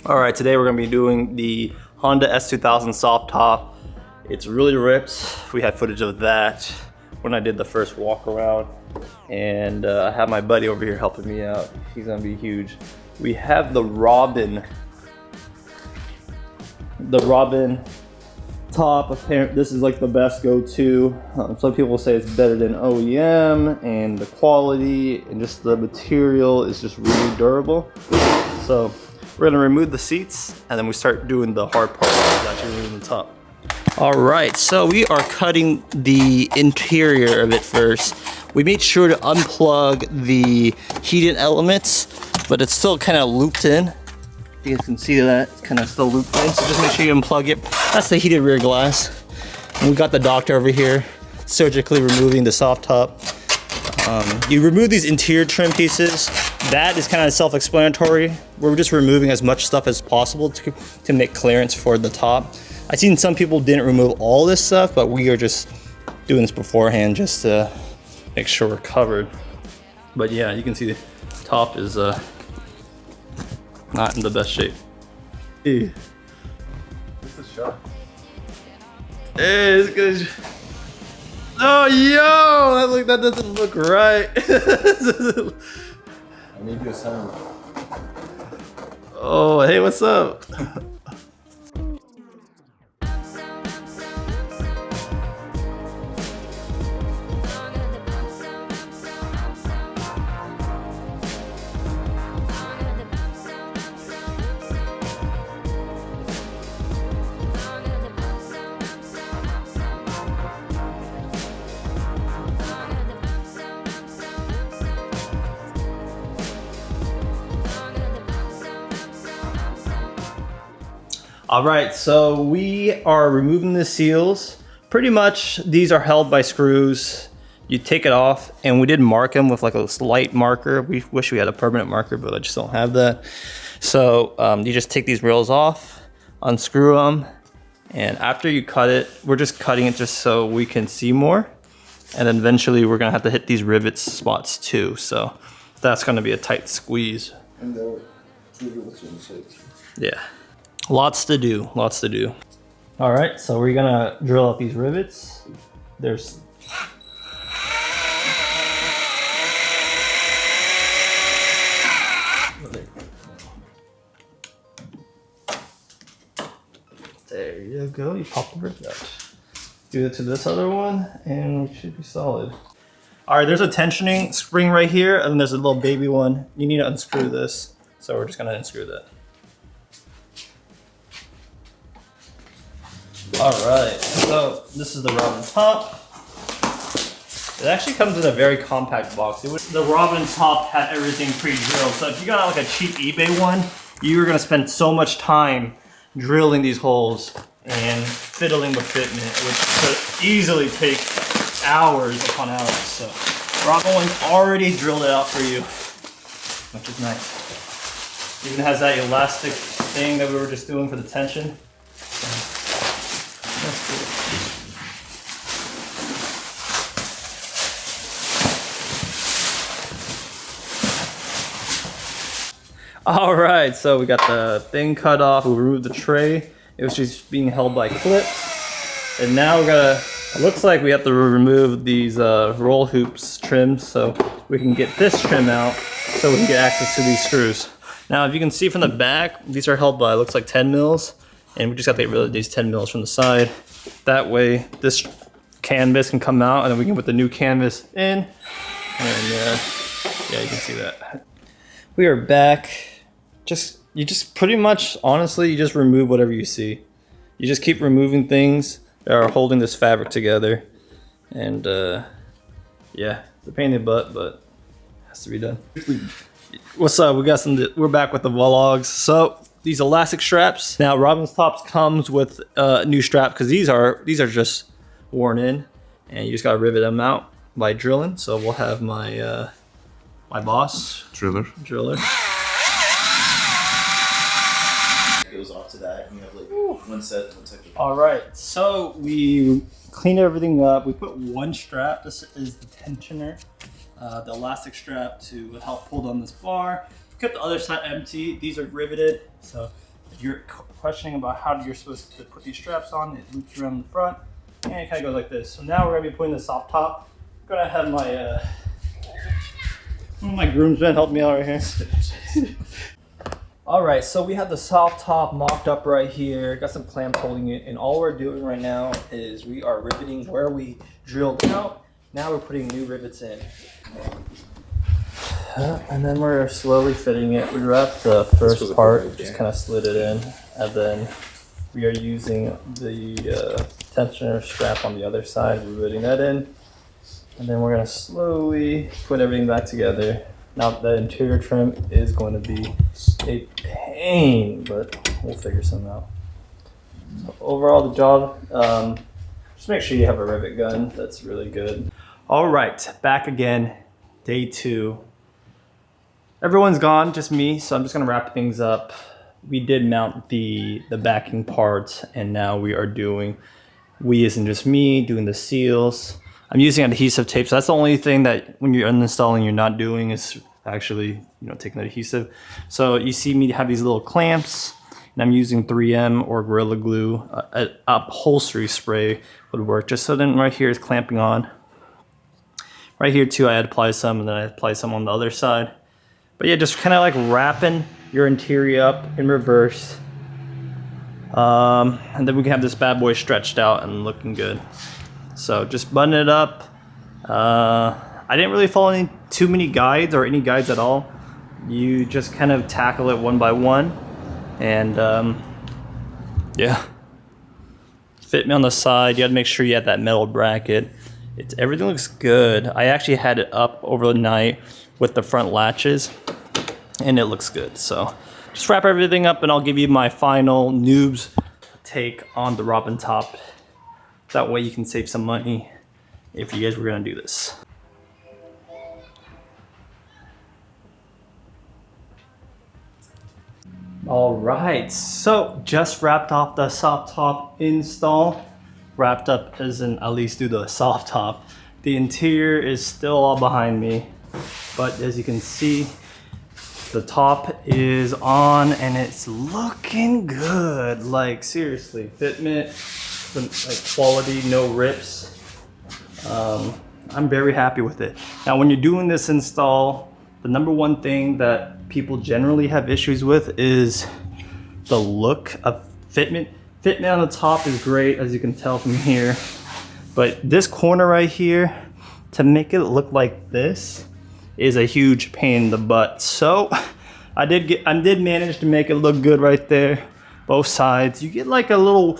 All right, today we're gonna be doing the Honda S2000 soft top. It's really ripped. We had footage of that when I did the first walk around. And I have my buddy over here helping me out. He's gonna be huge. We have the Robin top. Apparently, this is like the best go-to. Some people say it's better than OEM, and the quality and just the material is just really durable. So we're gonna remove the seats, and then we start doing the hard part, which is actually removing the top. All right, so we are cutting the interior of it first. We made sure to unplug the heated elements, but it's still kind of looped in. You guys can see that it's kind of still looped in, so just make sure you unplug it. That's the heated rear glass. And we got the doctor over here surgically removing the soft top. You remove these interior trim pieces. That is kind of self-explanatory. We're just removing as much stuff as possible to make clearance for the top. I've seen some people didn't remove all this stuff, but we are just doing this beforehand just to make sure we're covered. But yeah, you can see the top is not in the best shape. Hey. This is sharp. Hey, it's good. Oh, yo, that doesn't look right. I need you a sound. Oh, hey, what's up? All right, so we are removing the seals. Pretty much these are held by screws. You take it off, and we did mark them with like a slight marker. We wish we had a permanent marker, but I just don't have that. So you just take these rails off, unscrew them, and after you cut it, we're just cutting it just so we can see more. And then eventually we're gonna have to hit these rivets spots too. So that's gonna be a tight squeeze. And there were 2 rivets on the side. Yeah. Lots to do, lots to do. All right, so we're gonna drill out these rivets. There's there you go, you pop the rivet out. Do it to this other one, and we should be solid. All right, there's a tensioning spring right here, and then there's a little baby one. You need to unscrew this, so we're just gonna unscrew that. All right, so this is the Robin top. It actually comes in a very compact box. The Robin top had everything pre-drilled, so if you got like a cheap eBay one, you're gonna spend so much time drilling these holes and fiddling with fitment, which could easily take hours upon hours. So Robin one's already drilled it out for you, which is nice. Even has that elastic thing that we were just doing for the tension. That's cool. All right, so we got the thing cut off. We removed the tray. It was just being held by clips. And now it looks like we have to remove these roll hoops trims so we can get this trim out so we can get access to these screws. Now, if you can see from the back, these are held by, looks like 10 mils. And we just got to get rid of these 10 mils from the side. That way, this canvas can come out, and then we can put the new canvas in. And yeah, you can see that. We are back. You just pretty much, honestly, you just remove whatever you see. You just keep removing things that are holding this fabric together. And yeah, it's a pain in the butt, but it has to be done. What's up? We're back with the vlogs. So these elastic straps. Now Robin's tops comes with a new strap because these are just worn in, and you just gotta rivet them out by drilling. So we'll have my my boss driller. It goes off to that, and you have like one set. All right, so we cleaned everything up. We put one strap. This is the tensioner, the elastic strap to help pull down this bar. We kept the other side empty. These are riveted, so if you're questioning about how you're supposed to put these straps on, it loops around the front and it kind of goes like this. So now we're gonna be putting the soft top. I'm gonna have my one of my groomsmen help me out right here. All right, so we have the soft top mocked up right here. Got some clamps holding it, and all we're doing right now is we are riveting where we drilled out. Now we're putting new rivets in. And then we're slowly fitting it. We wrapped the first part, just kind of slid it in, and then we are using the tensioner strap on the other side, riveting that in. And then we're gonna slowly put everything back together. Now the interior trim is going to be a pain, but we'll figure something out. So overall, the job, just make sure you have a rivet gun. That's really good. All right, back again, day 2. Everyone's gone, just me, so I'm just gonna wrap things up. We did mount the backing parts, and now we are doing, we isn't just me, doing the seals. I'm using adhesive tape, so that's the only thing that when you're uninstalling you're not doing is actually, taking the adhesive. So you see me have these little clamps, and I'm using 3M or Gorilla Glue. Upholstery spray would work, just so then right here is clamping on. Right here too, I apply some, and then I apply some on the other side. But yeah, just kind of like wrapping your interior up in reverse. And then we can have this bad boy stretched out and looking good. So just button it up. I didn't really follow too many guides or any guides at all. You just kind of tackle it one by one. And yeah. Fitment on the side, you gotta make sure you have that metal bracket. Everything looks good. I actually had it up over the night with the front latches, and it looks good. So just wrap everything up, and I'll give you my final noobs take on the Robin top. That way you can save some money if you guys were gonna do this. All right, so just wrapped off the soft top install. Wrapped up as in at least do the soft top. The interior is still all behind me, but as you can see, the top is on and it's looking good. Like seriously, fitment, like quality, no rips. I'm very happy with it. Now when you're doing this install, the number one thing that people generally have issues with is the look of fitment. Fitment on the top is great, as you can tell from here, but this corner right here, to make it look like this, is a huge pain in the butt. So I did manage to make it look good right there, both sides. You get like a little,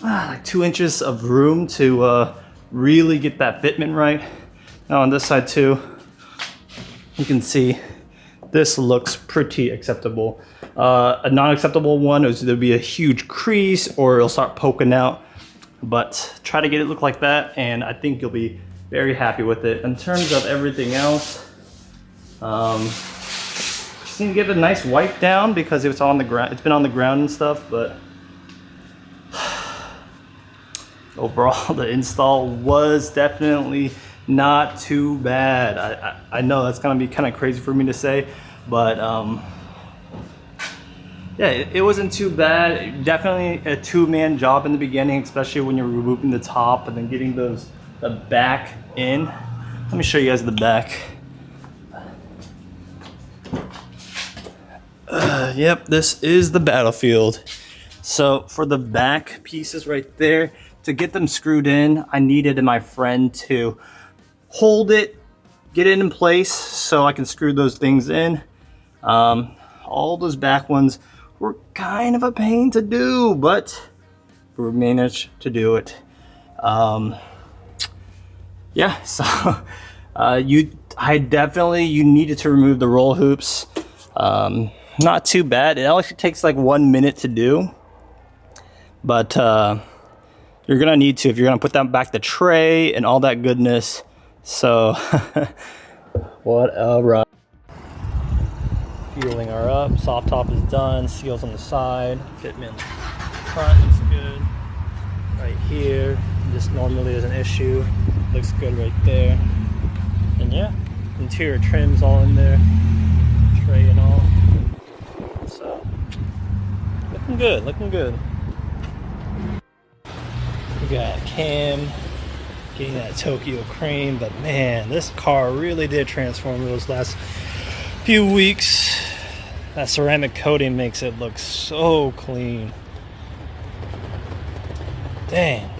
like 2 inches of room to really get that fitment right. Now on this side too, you can see this looks pretty acceptable. A non-acceptable one is there'll be a huge crease or it'll start poking out, but try to get it look like that and I think you'll be very happy with it. In terms of everything else, just need to give it a nice wipe down because it's on the ground. It's been on the ground and stuff, but overall the install was definitely not too bad. I know that's gonna be kind of crazy for me to say, but yeah, it wasn't too bad. Definitely a 2-man job in the beginning, especially when you're removing the top and then getting the back in. Let me show you guys the back. Yep, this is the battlefield. So for the back pieces right there, to get them screwed in, I needed my friend to hold it, get it in place so I can screw those things in. All those back ones were kind of a pain to do, but we managed to do it. Yeah, so you needed to remove the roll hoops. Not too bad. It actually takes like 1 minute to do, but you're gonna need to if you're gonna put that back the tray and all that goodness. So what a ride. Fueling her up, soft top is done, seals on the side, fitment front looks good. Right here, this normally is an issue, looks good right there. And yeah, interior trim's all in there, tray and all. So Looking good, looking good. We got Cam getting that Tokyo crane, but man, this car really did transform those last few weeks. That ceramic coating makes it look so clean. Dang.